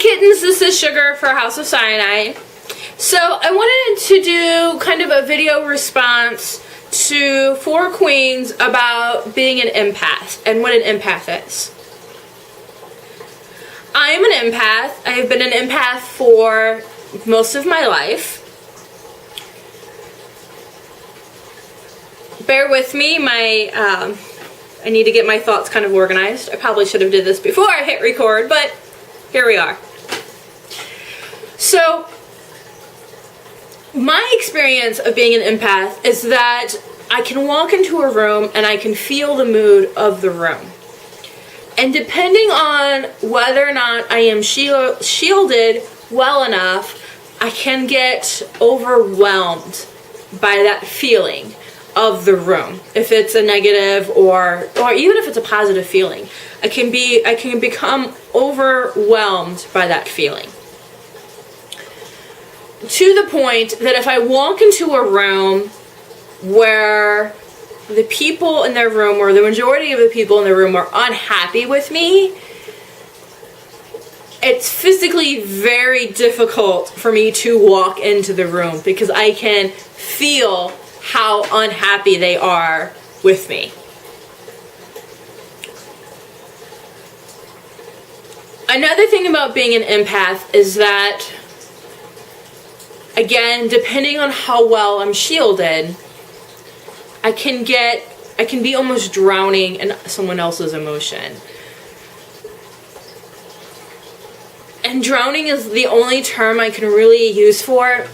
kittens, this is Sugar for House of Cyanide. So I wanted to do kind of a video response to 4Queens about being an empath and what an empath is. I am an empath. I have been an empath for most of my life. Bear with me, I need to get my thoughts kind of organized. I probably should have did this before I hit record, but here we are. So, my experience of being an empath is that I can walk into a room and I can feel the mood of the room. And depending on whether or not I am shielded well enough, I can get overwhelmed by that feeling of the room. If it's a negative or even if it's a positive feeling, I can become overwhelmed by that feeling. To the point that if I walk into a room where the people in their room, or the majority of the people in the room, are unhappy with me, it's physically very difficult for me to walk into the room because I can feel how unhappy they are with me. Another thing about being an empath is that, again, depending on how well I'm shielded, I can be almost drowning in someone else's emotion. And drowning is the only term I can really use for it.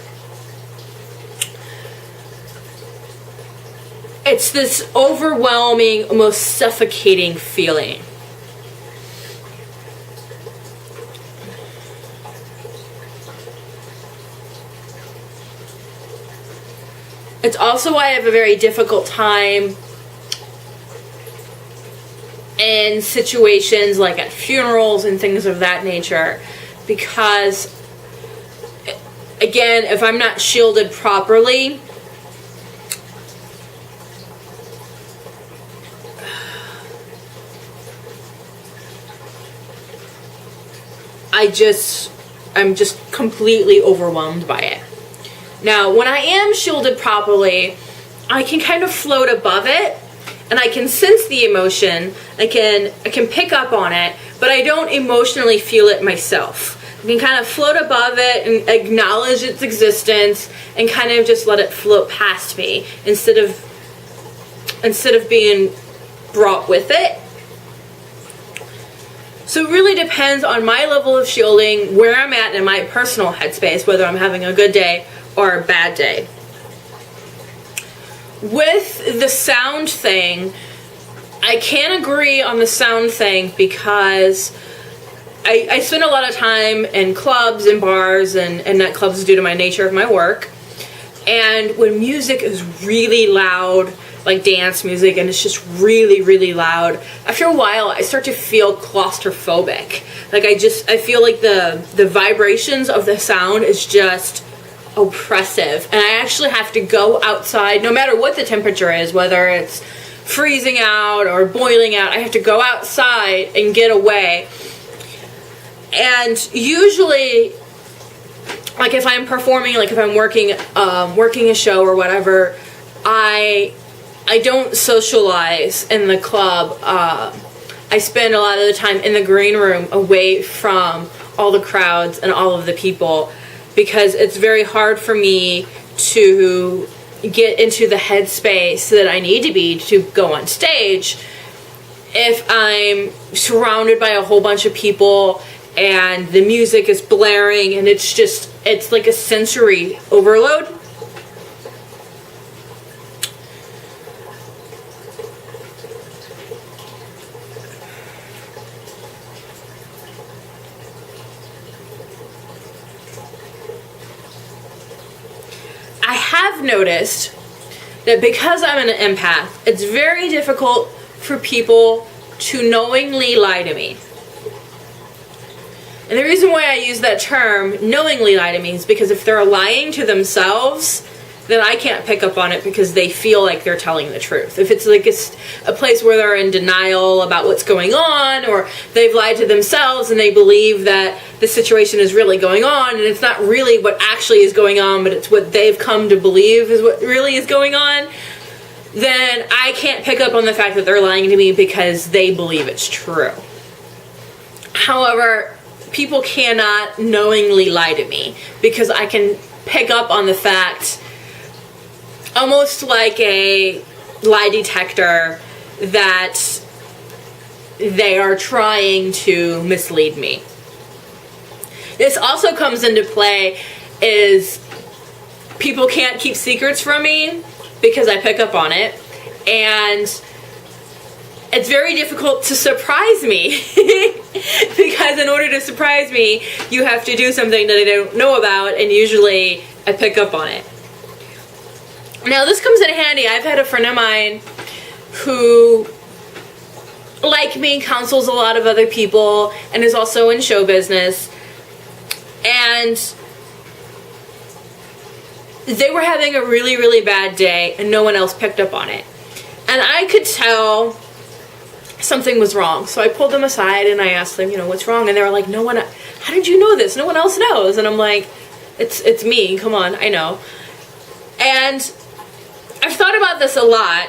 It's this overwhelming, almost suffocating feeling. It's also why I have a very difficult time in situations like at funerals and things of that nature, because, again, if I'm not shielded properly, I'm just completely overwhelmed by it. Now, when I am shielded properly, I can kind of float above it, and I can sense the emotion. I can pick up on it, but I don't emotionally feel it myself. I can kind of float above it and acknowledge its existence, and kind of just let it float past me instead of being brought with it. So it really depends on my level of shielding, where I'm at in my personal headspace, whether I'm having a good day or a bad day. With the sound thing, I can agree on the sound thing because I spend a lot of time in clubs and bars and nightclubs due to my nature of my work. And when music is really loud, like dance music, and it's just really, really loud, after a while I start to feel claustrophobic. Like I feel like the vibrations of the sound is just oppressive, and I actually have to go outside no matter what the temperature is, whether it's freezing out or boiling out. I have to go outside and get away. And usually, like if I'm performing, like if I'm working a show or whatever, I don't socialize in the club. I spend a lot of the time in the green room away from all the crowds and all of the people, because it's very hard for me to get into the headspace that I need to be to go on stage if I'm surrounded by a whole bunch of people and the music is blaring and it's like a sensory overload. I have noticed that because I'm an empath, it's very difficult for people to knowingly lie to me. And the reason why I use that term, knowingly lie to me, is because if they're lying to themselves, then I can't pick up on it because they feel like they're telling the truth. If it's like a place where they're in denial about what's going on, or they've lied to themselves and they believe that the situation is really going on and it's not really what actually is going on, but it's what they've come to believe is what really is going on, then I can't pick up on the fact that they're lying to me because they believe it's true. However, people cannot knowingly lie to me because I can pick up on the fact, almost like a lie detector, that they are trying to mislead me. This also comes into play is people can't keep secrets from me because I pick up on it, and it's very difficult to surprise me because in order to surprise me, you have to do something that I don't know about, and usually I pick up on it. Now, this comes in handy. I've had a friend of mine who, like me, counsels a lot of other people and is also in show business, and they were having a really, really bad day and no one else picked up on it. And I could tell something was wrong. So I pulled them aside and I asked them, what's wrong? And they were like, how did you know this? No one else knows. And I'm like, it's me. Come on, I know. And I've thought about this a lot.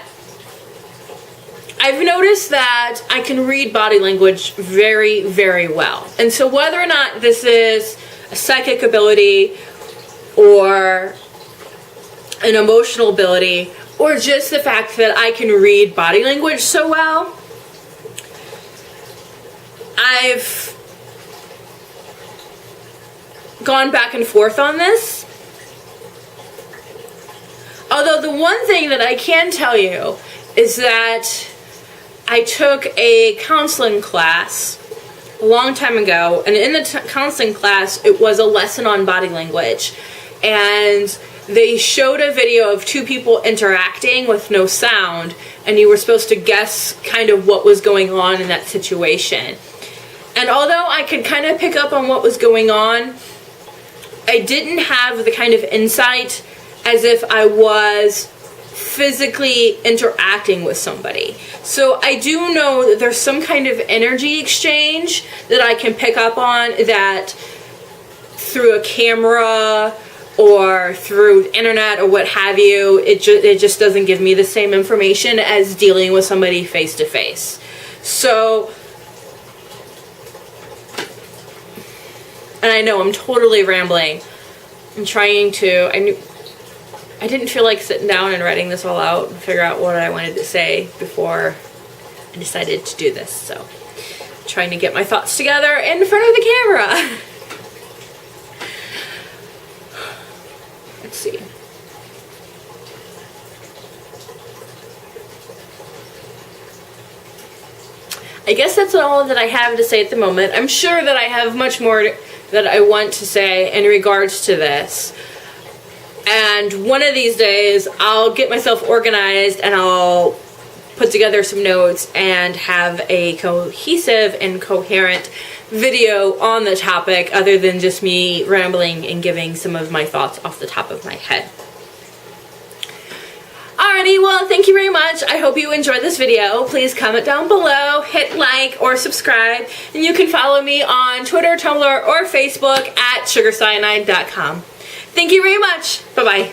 I've noticed that I can read body language very, very well. And so whether or not this is a psychic ability or an emotional ability, or just the fact that I can read body language so well, I've gone back and forth on this. Although the one thing that I can tell you is that I took a counseling class a long time ago, and in the counseling class it was a lesson on body language, and they showed a video of two people interacting with no sound, and you were supposed to guess kind of what was going on in that situation. And although I could kind of pick up on what was going on, I didn't have the kind of insight as if I was physically interacting with somebody. So I do know that there's some kind of energy exchange that I can pick up on, that through a camera or through internet or what have you, it just doesn't give me the same information as dealing with somebody face to face. So, and I know I'm totally rambling. I'm trying to, I didn't feel like sitting down and writing this all out and figure out what I wanted to say before I decided to do this. So, I'm trying to get my thoughts together in front of the camera. Let's see. I guess that's all that I have to say at the moment. I'm sure that I have much more that I want to say in regards to this. And one of these days, I'll get myself organized and I'll put together some notes and have a cohesive and coherent video on the topic, other than just me rambling and giving some of my thoughts off the top of my head. Alrighty, well, thank you very much. I hope you enjoyed this video. Please comment down below, hit like or subscribe, and you can follow me on Twitter, Tumblr, or Facebook at sugarcyanide.com. Thank you very much. Bye-bye.